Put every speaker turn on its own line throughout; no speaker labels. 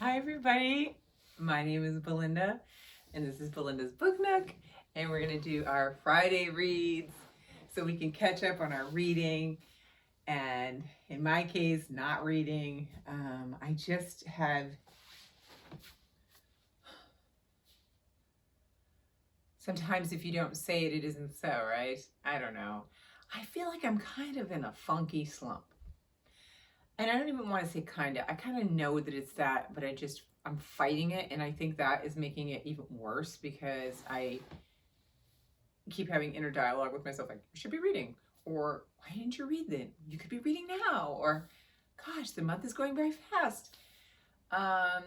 Hi, everybody. My name is Belinda, and this is Belinda's Book Nook, and we're going to do our Friday reads so we can catch up on our reading. And in my case, not reading. I just have sometimes if you don't say it, it isn't so, right? I don't know. I feel like I'm kind of in a funky slump. And I don't even want to say kind of. I kind of know that it's that, but I'm fighting it. And I think that is making it even worse because I keep having inner dialogue with myself like, you should be reading. Or, why didn't you read then? You could be reading now. Or, gosh, the month is going very fast. I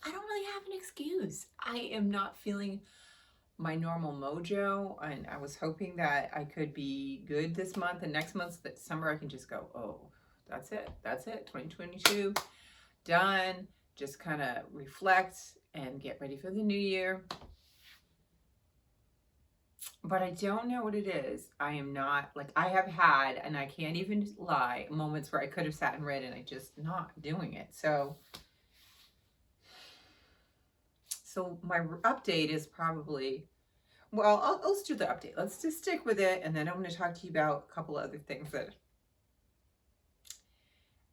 don't really have an excuse. I am not feeling my normal mojo, and I was hoping that I could be good this month and next month, that summer I can just go, oh, that's it, 2022, done. Just kind of reflect and get ready for the new year. But I don't know what it is. I am not, like, I have had, and I can't even lie, moments where I could have sat and read and I just not doing it. So my update is probably, well, let's do the update. Let's just stick with it, and then I'm going to talk to you about a couple of other things that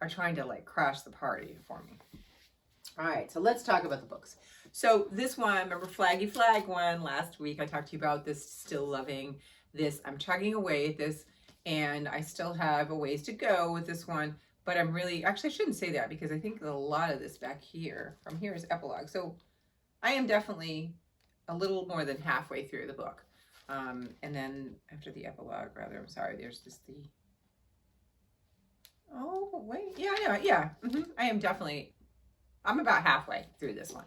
are trying to like crash the party for me. All right, so let's talk about the books. So this one, remember Flaggy Flag one last week? I talked to you about this. Still loving this. I'm chugging away at this, and I still have a ways to go with this one. But I'm really, actually, I shouldn't say that because I think a lot of this back here, from here is epilogue. So I am definitely a little more than halfway through the book. And then after the epilogue, rather, I'm sorry, there's just the, oh, wait, yeah. I am definitely, I'm about halfway through this one.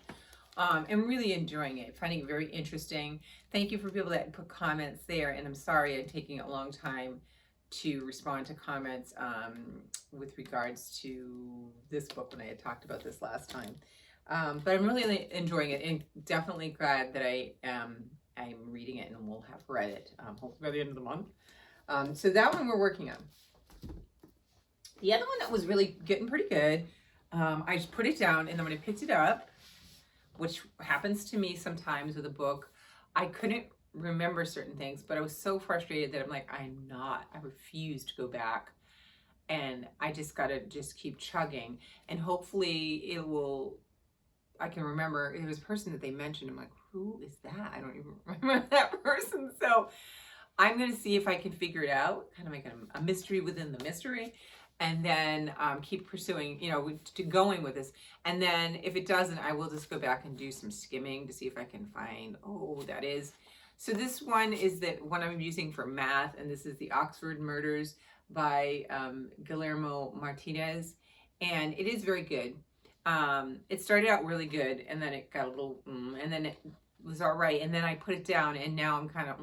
I'm really enjoying it, finding it very interesting. Thank you for people that put comments there, and I'm sorry I'm taking a long time to respond to comments with regards to this book when I had talked about this last time. But I'm really enjoying it, and definitely glad that I'm reading it and will have read it hopefully by the end of the month. So that one we're working on. The other one that was really getting pretty good, I just put it down, and then when I picked it up, which happens to me sometimes with a book, I couldn't remember certain things, but I was so frustrated that I'm like, I refuse to go back, and I just gotta just keep chugging, and hopefully I can remember. It was a person that they mentioned. I'm like, who is that? I don't even remember that person. So I'm going to see if I can figure it out, kind of make a mystery within the mystery, and then keep pursuing, going with this. And then if it doesn't, I will just go back and do some skimming to see if I can find, that is. So this one is the one I'm using for math, and this is the Oxford Murders by Guillermo Martinez, and it is very good. It started out really good, and then it got a little, and then it was all right, and then I put it down, and now I'm kind of,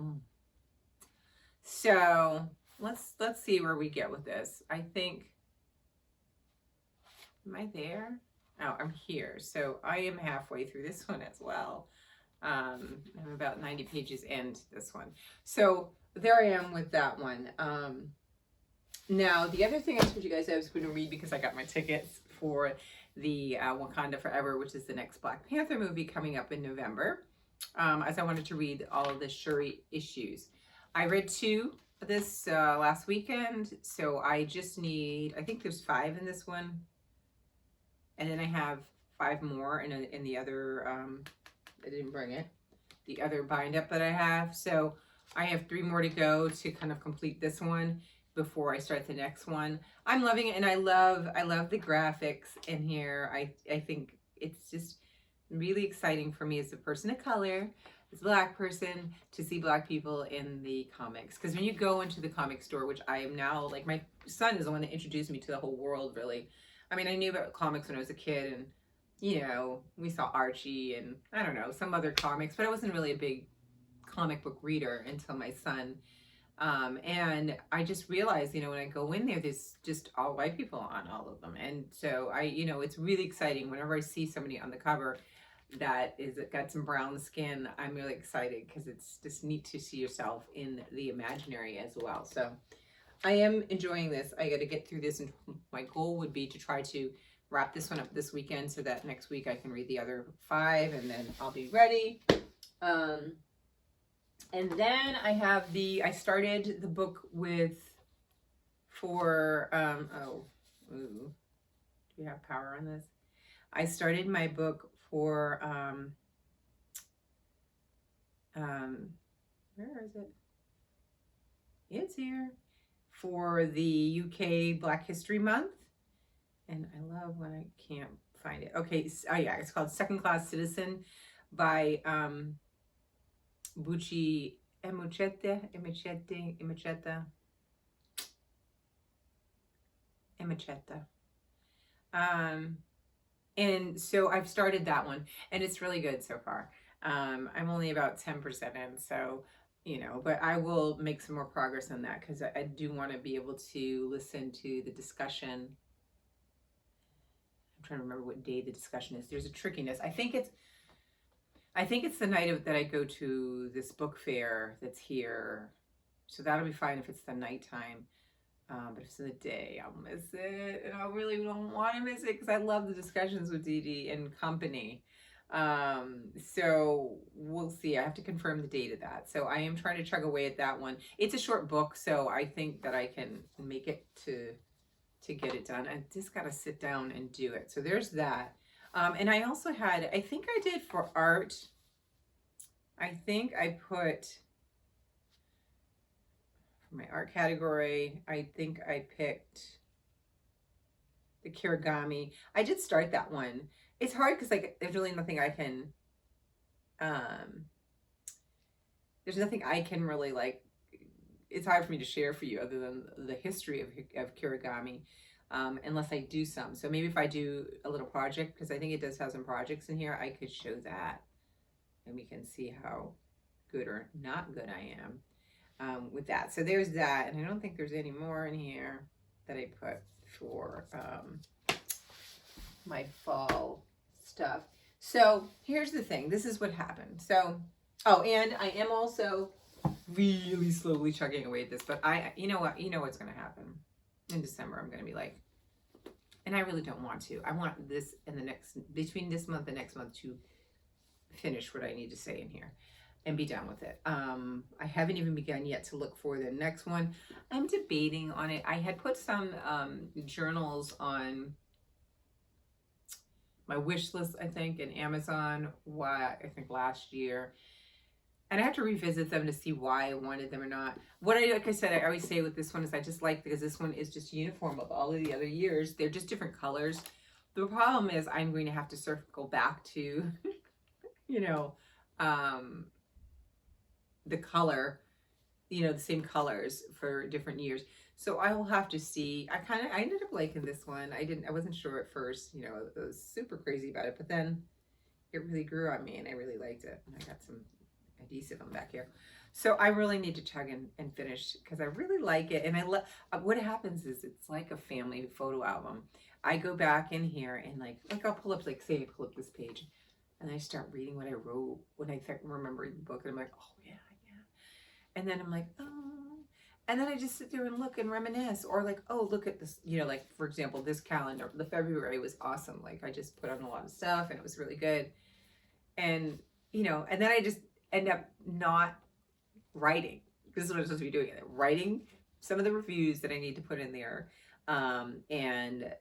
So let's see where we get with this. I think, am I there? Oh, I'm here. So I am halfway through this one as well. I'm about 90 pages into this one. So there I am with that one. Now, the other thing I told you guys I was going to read, because I got my tickets for the Wakanda Forever, which is the next Black Panther movie coming up in November, as I wanted to read all of the Shuri issues. I read 2 this last weekend, so I just need, I think there's 5 in this one, and then I have 5 more in the other, I didn't bring it, the other bind up that I have. So I have 3 more to go to kind of complete this one before I start the next one. I'm loving it, and I love the graphics in here. I think it's just really exciting for me as a person of color, as a Black person, to see Black people in the comics. Because when you go into the comic store, which I am now, like, my son is the one that introduced me to the whole world, really. I mean, I knew about comics when I was a kid, and we saw Archie and I don't know, some other comics, but I wasn't really a big comic book reader until my son. And I just realized, when I go in there, there's just all white people on all of them. And so it's really exciting whenever I see somebody on the cover that got some brown skin. I'm really excited because it's just neat to see yourself in the imaginary as well. So I am enjoying this. I got to get through this, and my goal would be to try to wrap this one up this weekend so that next week I can read the other 5 and then I'll be ready. And then I started the book do you have power on this? I started my book for, where is it? It's here. For the UK Black History Month. And I love when I can't find it. Okay, yeah, it's called Second Class Citizen by Bucci Emecheta. And so I've started that one, and it's really good so far. I'm only about 10% in, so, you know, but I will make some more progress on that because I do want to be able to listen to the discussion. I'm trying to remember what day the discussion is. There's a trickiness. I think it's the night that I go to this book fair that's here. So that'll be fine if it's the nighttime. But if it's in the day, I'll miss it. And I really don't want to miss it because I love the discussions with Dee Dee and company. So we'll see. I have to confirm the date of that. So I am trying to chug away at that one. It's a short book, so I think that I can make it to get it done. I just got to sit down and do it. So there's that. And I also had, I think I did for art, I think I put, for my art category, I think I picked the Kirigami. I did start that one. It's hard because like there's really nothing I can, there's nothing I can really like, it's hard for me to share for you other than the history of Kirigami. Unless I do some. So maybe if I do a little project, because I think it does have some projects in here, I could show that. And we can see how good or not good I am with that. So there's that. And I don't think there's any more in here that I put for my fall stuff. So here's the thing. This is what happened. So, oh, and I am also really slowly chugging away at this. But you know what? You know what's going to happen. In December, I'm going to be like, and I really don't want to. I want this in the next, between this month and next month to finish what I need to say in here and be done with it. I haven't even begun yet to look for the next one. I'm debating on it. I had put some journals on my wish list, I think, in Amazon, I think last year. And I have to revisit them to see why I wanted them or not. Like I said, I always say with this one is I just like, because this one is just uniform of all of the other years. They're just different colors. The problem is I'm going to have to circle back to, you know, the color, you know, the same colors for different years. So I will have to see. I ended up liking this one. I wasn't sure at first, you know, I was super crazy about it, but then it really grew on me and I really liked it. And I got some adhesive on back here. So I really need to chug and finish because I really like it. And I love, what happens is it's like a family photo album. I go back in here and like I'll pull up, like say I pull up this page and I start reading what I wrote when I remember the book and I'm like, oh yeah. And then I'm like, oh, and then I just sit there and look and reminisce or like, oh, look at this, you know, like for example, this calendar, the February was awesome. Like I just put on a lot of stuff and it was really good. And, you know, and then I just end up not writing. This is what I'm supposed to be doing. Writing some of the reviews that I need to put in there. And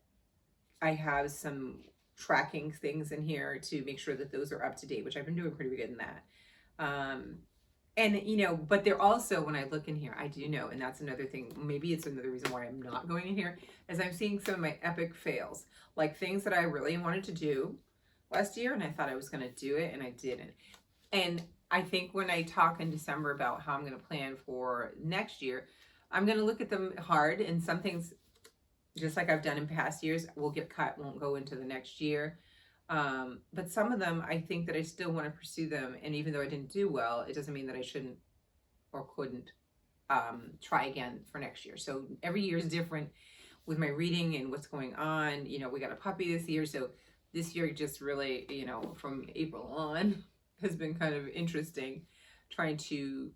I have some tracking things in here to make sure that those are up to date, which I've been doing pretty good in that. And, you know, but they're also, when I look in here, I do know, and that's another thing, maybe it's another reason why I'm not going in here, is I'm seeing some of my epic fails. Like things that I really wanted to do last year, and I thought I was going to do it, and I didn't. And I think when I talk in December about how I'm going to plan for next year, I'm going to look at them hard, and some things, just like I've done in past years, will get cut, won't go into the next year. But some of them, I think that I still want to pursue them. And even though I didn't do well, it doesn't mean that I shouldn't or couldn't try again for next year. So every year is different with my reading and what's going on. You know, we got a puppy this year. So this year just really, you know, from April on has been kind of interesting trying to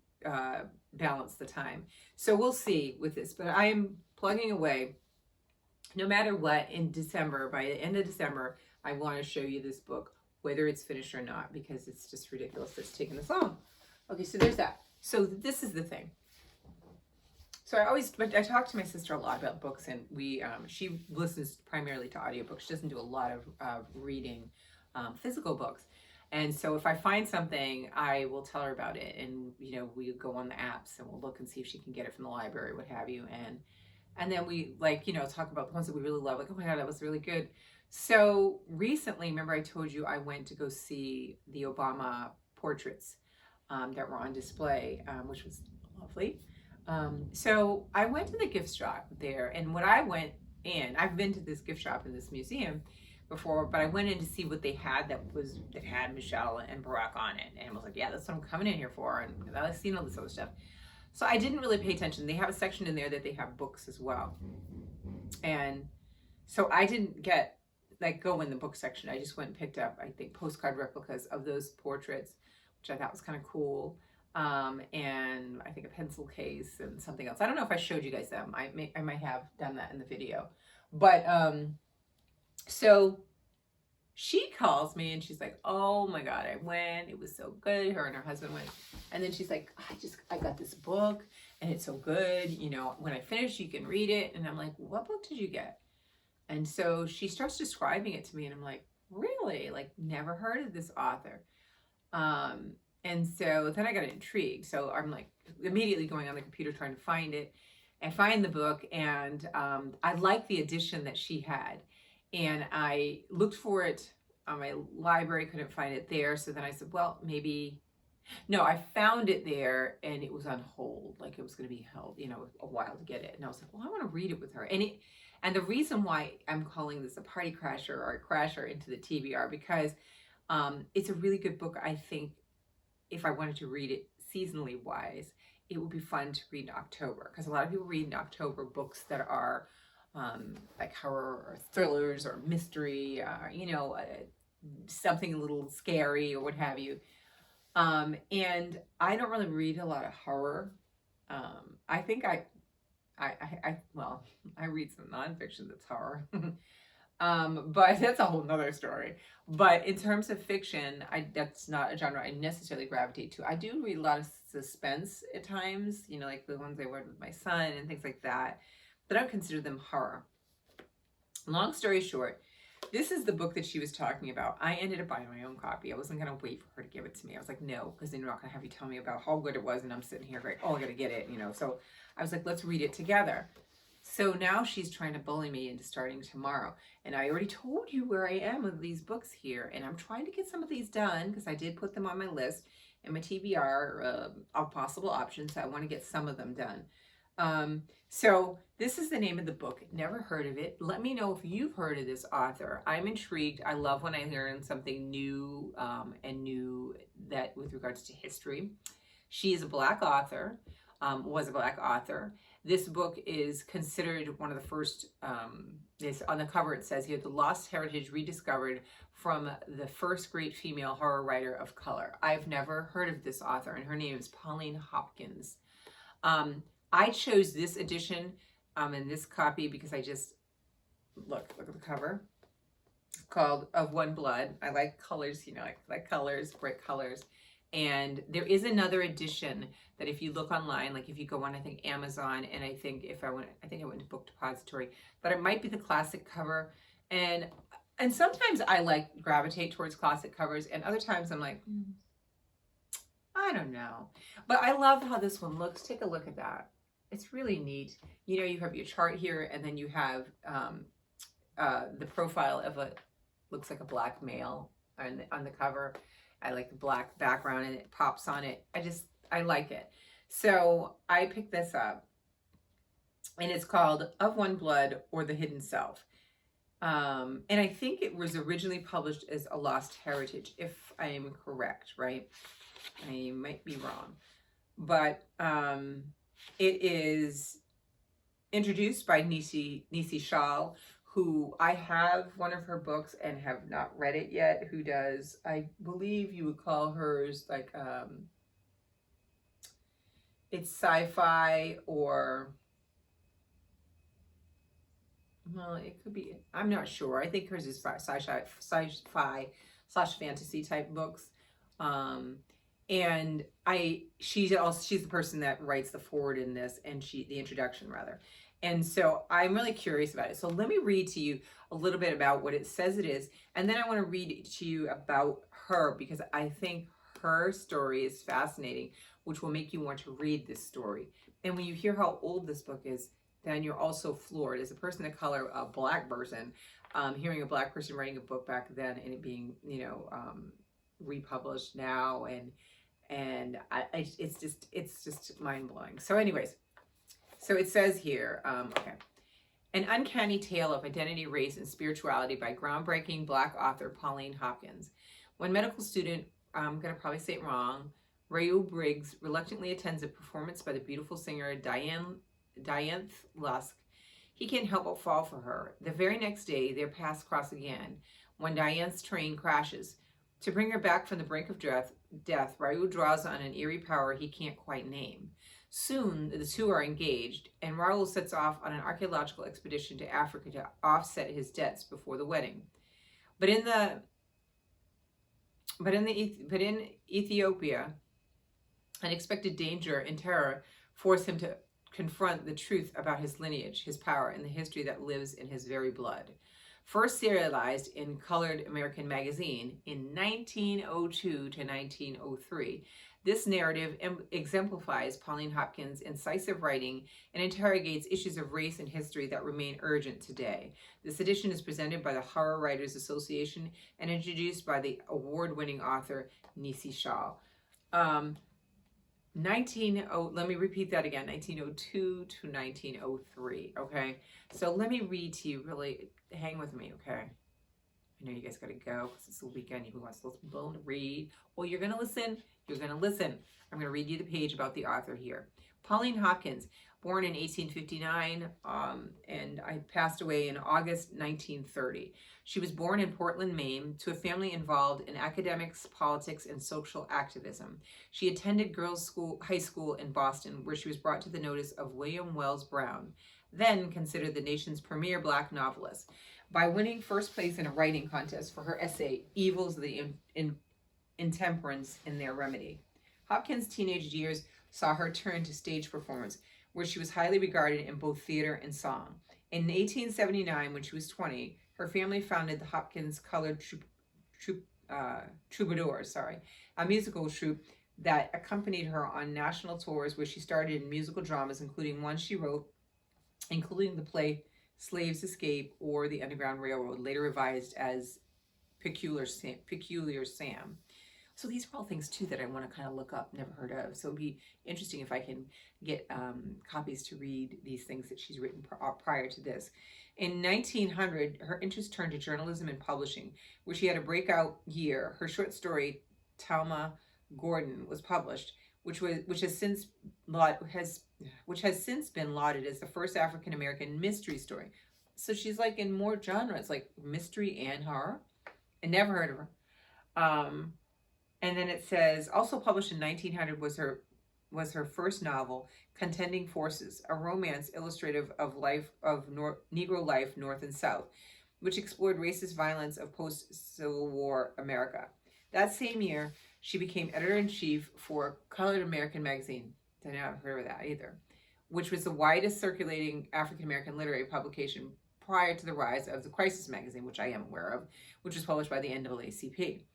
balance the time. So we'll see with this, but I am plugging away. no matter what, in December, by the end of December, I want to show you this book, whether it's finished or not, because it's just ridiculous that it's taken this long. Okay, so there's that. So this is the thing. So I talk to my sister a lot about books, and she listens primarily to audiobooks. She doesn't do a lot of reading physical books. And so if I find something, I will tell her about it. And, we go on the apps and we'll look and see if she can get it from the library, what have you. And then we talk about the ones that we really love. Like, oh my God, that was really good. So recently, remember I told you I went to go see the Obama portraits that were on display, which was lovely. So I went to the gift shop there, and when I went in, I've been to this gift shop in this museum before, but I went in to see what they had that had Michelle and Barack on it, and I was like, yeah, that's what I'm coming in here for, and I've seen all this other stuff. So I didn't really pay attention. They have a section in there that they have books as well, and so I didn't go in the book section. I just went and picked up, I think, postcard replicas of those portraits, which I thought was kind of cool. And I think a pencil case and something else. I don't know if I showed you guys them. I might have done that in the video. But so she calls me and she's like, oh my God, I went. It was so good. Her and her husband went. And then she's like, I got this book and it's so good. When I finish, you can read it. And I'm like, what book did you get? And so she starts describing it to me and I'm like, really? Like, never heard of this author. And so then I got intrigued. So I'm like immediately going on the computer trying to find it and find the book. And I liked the edition that she had. And I looked for it on my library, couldn't find it there. So then I said, well, maybe, no, I found it there and it was on hold. Like it was going to be held, a while to get it. And I was like, well, I want to read it with her. And the reason why I'm calling this a party crasher or a crasher into the TBR, because it's a really good book. I think if I wanted to read it seasonally wise, it would be fun to read in October, because a lot of people read in October books that are like horror or thrillers or mystery, something a little scary or what have you. And I don't really read a lot of horror. I think I read some nonfiction that's horror. But that's a whole nother story. But in terms of fiction, that's not a genre I necessarily gravitate to. I do read a lot of suspense at times, like the ones I read with my son and things like that, but I don't consider them horror. Long story short, this is the book that she was talking about. I ended up buying my own copy. I wasn't going to wait for her to give it to me. I was like, no, because then you're not going to have you tell me about how good it was, and I'm sitting here like, oh, I got to get it, So I was like, let's read it together. So now she's trying to bully me into starting tomorrow. And I already told you where I am with these books here. And I'm trying to get some of these done because I did put them on my list and my TBR of possible options. So I want to get some of them done. So this is the name of the book. Never heard of it. Let me know if you've heard of this author. I'm intrigued. I love when I learn something new and new that with regards to history. She is a Black author, was a Black author. This book is considered one of the first, on the cover it says here, the lost heritage rediscovered from the first great female horror writer of color. I've never heard of this author, and her name is Pauline Hopkins. I chose this edition and this copy because I just, look at the cover. It's called Of One Blood. I like colors, I like colors, bright colors. And there is another edition that if you look online, like if you go on, I think Amazon, and I think I went to Book Depository, but it might be the classic cover. And sometimes I gravitate towards classic covers, and other times I'm like, I don't know. But I love how this one looks. Take a look at that. It's really neat. You have your chart here, and then you have the profile of looks like a Black male on the cover. I like the black background and it pops on it. I like it. So I picked this up and it's called Of One Blood or The Hidden Self. And I think it was originally published as A Lost Heritage, if I am correct, right? I might be wrong. But it is introduced by Nisi Shal, who I have one of her books and have not read it yet, who does, I believe you would call hers like, it's sci-fi or well, it could be, I'm not sure. I think hers is sci-fi slash fantasy type books. Um, and she's the person that writes the forward in this, and the introduction rather. And so I'm really curious about it. So let me read to you a little bit about what it says it is. And then I want to read to you about her, because I think her story is fascinating, which will make you want to read this story. And when you hear how old this book is, then you're also floored. As a person of color, a black person, hearing a black person writing a book back then and it being, republished now, it's just mind blowing. So, anyways, so it says here, okay. An Uncanny Tale of Identity, Race, and Spirituality by groundbreaking Black author Pauline Hopkins. When medical student, I'm going to probably say it wrong, Raul Briggs reluctantly attends a performance by the beautiful singer Dianthe Lusk, he can't help but fall for her. The very next day, their paths cross again when Diane's train crashes. To bring her back from the brink of death, Raul draws on an eerie power he can't quite name. Soon, the two are engaged, and Raul sets off on an archaeological expedition to Africa to offset his debts before the wedding. But in Ethiopia, unexpected danger and terror force him to confront the truth about his lineage, his power, and the history that lives in his very blood. First serialized in Colored American Magazine in 1902 to 1903, this narrative exemplifies Pauline Hopkins' incisive writing and interrogates issues of race and history that remain urgent today. This edition is presented by the Horror Writers Association and introduced by the award-winning author Nisi Shaw. Let me repeat that again, 1902 to 1903, okay? So let me read to you, really, hang with me, okay? I know you guys gotta go, because it's the weekend, you want to listen to read. Well, you're gonna listen. I'm gonna read you the page about the author here. Pauline Hopkins, born in 1859, and I passed away in August 1930. She was born in Portland, Maine, to a family involved in academics, politics, and social activism. She attended high school in Boston, where she was brought to the notice of William Wells Brown, then considered the nation's premier Black novelist, by winning first place in a writing contest for her essay, Evils of the Intemperance and Their Remedy. Hopkins' teenage years saw her turn to stage performance, where she was highly regarded in both theater and song. In 1879, when she was 20, her family founded the Hopkins Colored Troubadours, a musical troupe that accompanied her on national tours, where she starred in musical dramas, including one she wrote, including the play Slaves Escape or The Underground Railroad, later revised as Peculiar Sam. So these are all things, too, that I want to kind of look up, never heard of. So it'd be interesting if I can get copies to read these things that she's written prior to this. In 1900, her interest turned to journalism and publishing, where she had a breakout year. Her short story, Talma Gordon, was published, which has since been lauded as the first African-American mystery story. So she's like in more genres, like mystery and horror. I never heard of her. And then it says, also published in 1900 was her first novel, Contending Forces, a romance illustrative of Negro life North and South, which explored racist violence of post-Civil War America. That same year, she became editor-in-chief for Colored American Magazine. I never heard of that either, which was the widest circulating African-American literary publication prior to the rise of the Crisis magazine, which I am aware of, which was published by the NAACP.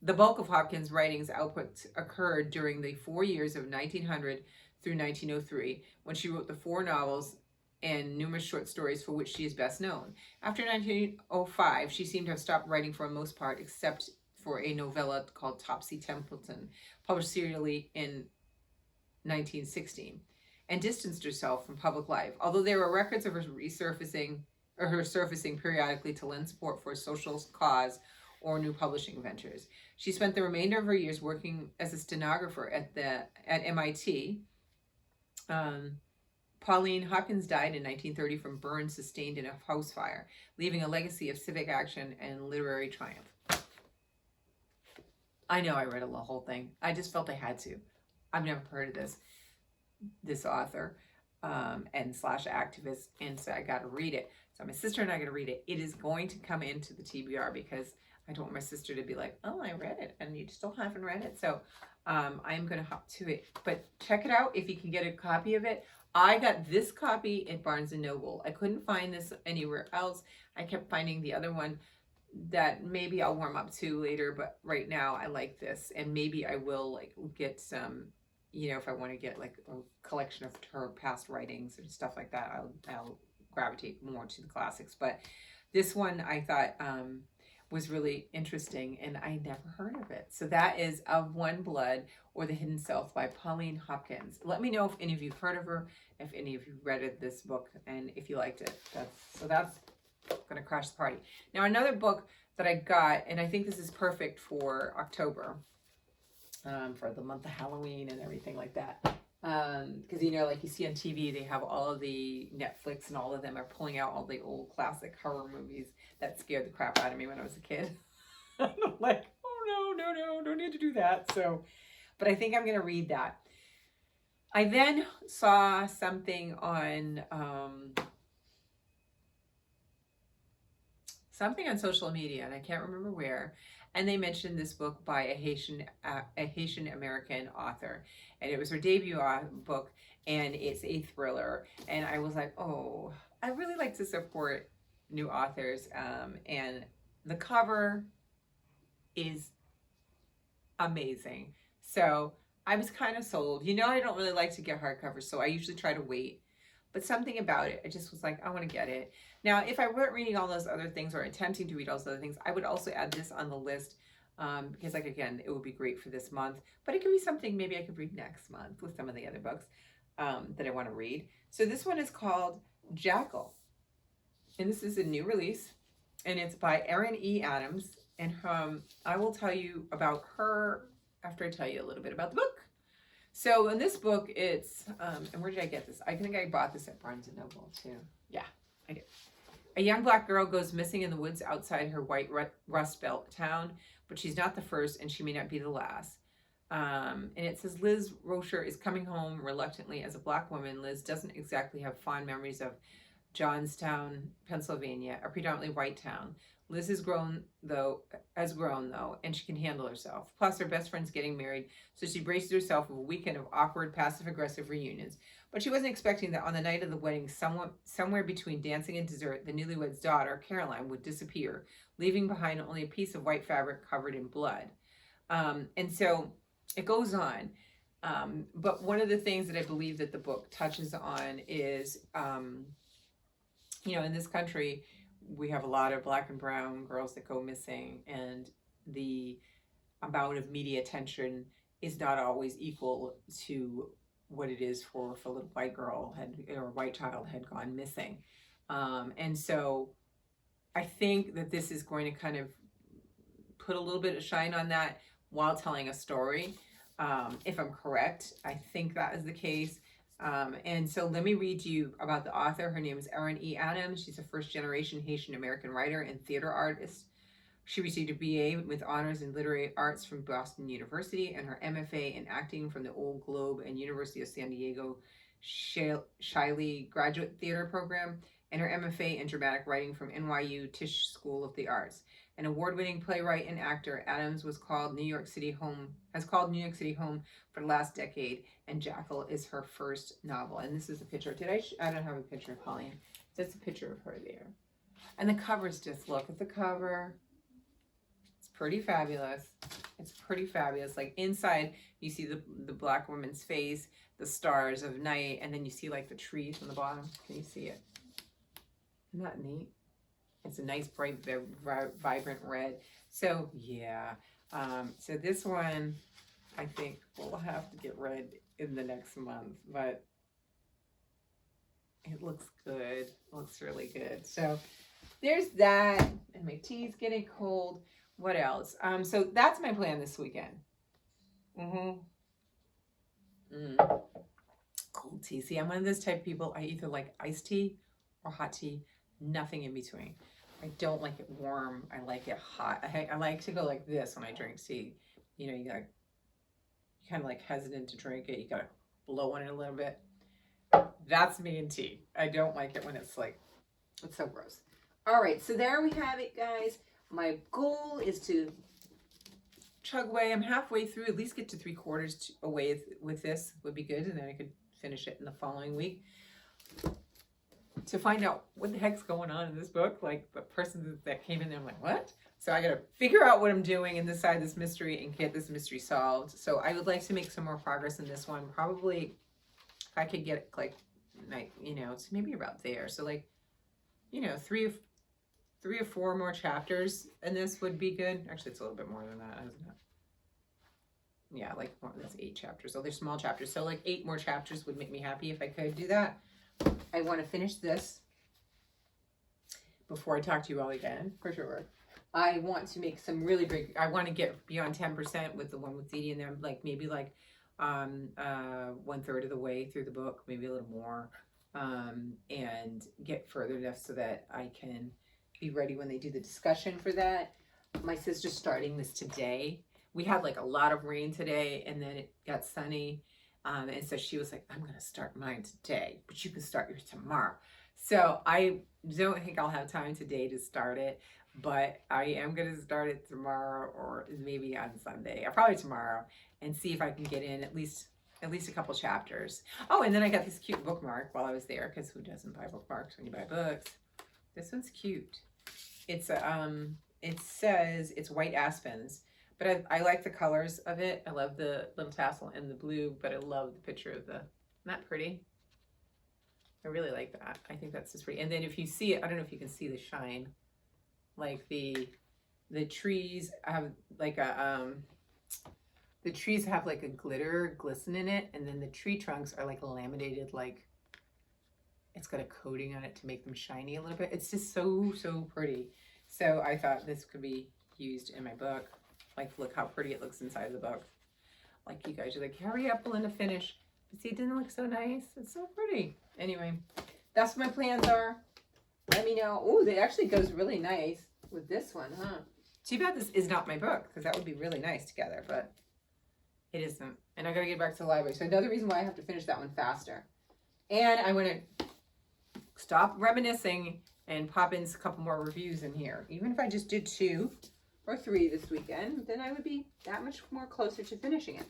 The bulk of Hopkins' writings output occurred during the 4 years of 1900 through 1903, when she wrote the 4 novels and numerous short stories for which she is best known. After 1905, she seemed to have stopped writing for the most part, except for a novella called Topsy Templeton, published serially in 1916, and distanced herself from public life, although there were records of her surfacing periodically to lend support for a social cause or new publishing ventures. She spent the remainder of her years working as a stenographer at MIT. Pauline Hopkins died in 1930 from burns sustained in a house fire, leaving a legacy of civic action and literary triumph. I know I read the whole thing. I just felt I had to. I've never heard of this author. and slash activist. And so I got to read it. So my sister and I got to read it. It is going to come into the TBR because I don't want my sister to be like, oh, I read it and you still haven't read it. So I'm going to hop to it. But check it out if you can get a copy of it. I got this copy at Barnes & Noble. I couldn't find this anywhere else. I kept finding the other one that maybe I'll warm up to later, but right now I like this. And maybe I will like get some, you know, if I want to get like a collection of her past writings and stuff like that, I'll gravitate more to the classics. But this one I thought was really interesting, and I never heard of it. So that is Of One Blood or The Hidden Self by Pauline Hopkins. Let me know if any of you've heard of her, if any of you read this book, and if you liked it. That's gonna crash the party. Now another book that I got, and I think this is perfect for October, for the month of Halloween and everything like that. Because you know, like you see on TV, they have all of the Netflix, and all of them are pulling out all the old classic horror movies that scared the crap out of me when I was a kid. I'm like, oh no, don't need to do that. So, but I think I'm gonna read that. I then saw something on social media, and I can't remember where, and they mentioned this book by a Haitian American author, and it was her debut book, and it's a thriller. And I was like, oh, I really like to support new authors, and the cover is amazing. So I was kind of sold. You know, I don't really like to get hardcovers, so I usually try to wait. But something about it, I just was like, I want to get it. Now, if I weren't reading all those other things or attempting to read all those other things, I would also add this on the list because, like, again, it would be great for this month. But it could be something maybe I could read next month with some of the other books that I want to read. So this one is called Jackal. And this is a new release. And it's by Erin E. Adams. And I will tell you about her after I tell you a little bit about the book. So in this book, it's, and where did I get this? I think I bought this at Barnes & Noble too. Yeah, I did. A young black girl goes missing in the woods outside her white Rust Belt town, but she's not the first and she may not be the last. And it says Liz Rocher is coming home reluctantly as a black woman. Liz doesn't exactly have fond memories of Johnstown, Pennsylvania, a predominantly white town. Liz has grown though, and she can handle herself. Plus, her best friend's getting married, so she braces herself with a weekend of awkward, passive-aggressive reunions. But she wasn't expecting that on the night of the wedding, somewhere between dancing and dessert, the newlywed's daughter, Caroline, would disappear, leaving behind only a piece of white fabric covered in blood. And so it goes on. But one of the things that I believe that the book touches on is, you know, in this country, we have a lot of black and brown girls that go missing, and the amount of media attention is not always equal to what it is for if a little white girl or a white child had gone missing. And so I think that this is going to kind of put a little bit of shine on that while telling a story. If I'm correct, I think that is the case. And so let me read you about the author. Her name is Erin E. Adams. She's a first-generation Haitian American writer and theater artist. She received a BA with honors in literary arts from Boston University and her MFA in acting from the Old Globe and University of San Diego Shiley Graduate Theater Program, and her MFA in dramatic writing from NYU Tisch School of the Arts. An award-winning playwright and actor, Adams has called New York City home for the last decade, and Jackal is her first novel. And this is a picture. I don't have a picture of Pauline. That's a picture of her there. And the cover's just, look at the cover. It's pretty fabulous. It's pretty fabulous. Like inside, you see the black woman's face, the stars of night, and then you see like the trees on the bottom. Can you see it? Isn't that neat? It's a nice, bright, vibrant red. So, yeah. So this one, I think we'll have to get read in the next month. But it looks good. It looks really good. So there's that. And my tea's getting cold. What else? So that's my plan this weekend. Cold tea. See, I'm one of those type of people. I either like iced tea or hot tea. Nothing in between. I don't like it warm. I like it hot. I like to go like this when I drink tea. You know, you're kind of like hesitant to drink it. You gotta blow on it a little bit. That's me and tea. I don't like it when it's like, it's so gross. All right, so there we have it, guys. My goal is to chug away. I'm halfway through, at least get to 3/4 away with this would be good. And then I could finish it in the following week. To find out what the heck's going on in this book, like the person that came in there, I'm like, what? So I gotta figure out what I'm doing and decide this mystery and get this mystery solved. So I would like to make some more progress in this one. Probably if I could get like, you know, it's maybe about there. So like, you know, three or four more chapters in this would be good. Actually, it's a little bit more than that, isn't it? Yeah, like that's 8 chapters. So they're small chapters. So like 8 more chapters would make me happy if I could do that. I want to finish this before I talk to you all again, for sure. I want to make some really big, I want to get beyond 10% with the one with Dee Dee and them, like maybe like 1/3 of the way through the book, maybe a little more, and get further enough so that I can be ready when they do the discussion for that. My sister's starting this today. We had like a lot of rain today and then it got sunny. And so she was like, I'm going to start mine today, but you can start yours tomorrow. So I don't think I'll have time today to start it, but I am going to start it tomorrow or maybe on Sunday, or probably tomorrow, and see if I can get in at least a couple chapters. Oh, and then I got this cute bookmark while I was there, because who doesn't buy bookmarks when you buy books? This one's cute. It's it says it's white aspens. But I like the colors of it. I love the little tassel and the blue, but I love the picture of the, isn't that pretty? I really like that. I think that's just pretty. And then if you see it, I don't know if you can see the shine. Like the trees have like a, the trees have like a glisten in it. And then the tree trunks are like laminated, like it's got a coating on it to make them shiny a little bit. It's just so, so pretty. So I thought this could be used in my book. Like, look how pretty it looks inside of the book. Like, you guys are like, hurry up, Belinda, finish. But see, it didn't look so nice. It's so pretty. Anyway, that's what my plans are. Let me know. Oh, that actually goes really nice with this one, huh? Too bad this is not my book, because that would be really nice together, but it isn't. And I got to get back to the library. So another reason why I have to finish that one faster. And I want to stop reminiscing and pop in a couple more reviews in here. Even if I just did 2 or 3 this weekend, then I would be that much more closer to finishing it.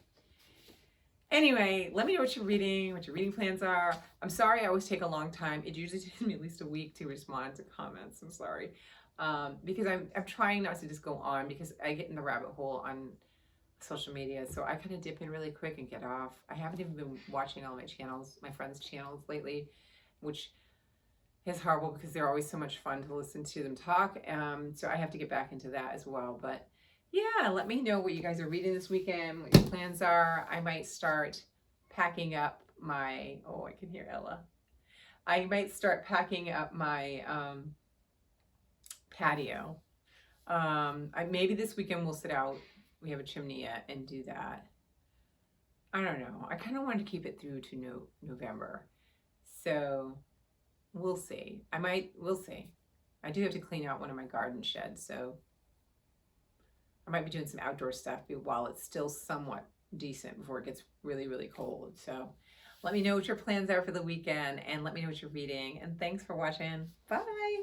Anyway, let me know what you're reading, what your reading plans are. I'm sorry I always take a long time. It usually takes me at least a week to respond to comments. I'm sorry. Because I'm trying not to just go on, because I get in the rabbit hole on social media. So I kind of dip in really quick and get off. I haven't even been watching all my channels, my friends' channels lately, which is horrible because they're always so much fun to listen to them talk. So I have to get back into that as well. But yeah, let me know what you guys are reading this weekend, what your plans are. I might start packing up my, oh, I can hear Ella. I might start packing up my patio. Maybe this weekend we'll sit out. We have a chimney yet and do that. I don't know. I kind of wanted to keep it through to November. So we'll see. We'll see. I do have to clean out one of my garden sheds, so I might be doing some outdoor stuff while it's still somewhat decent before it gets really, really cold. So let me know what your plans are for the weekend, and let me know what you're reading. And thanks for watching. Bye.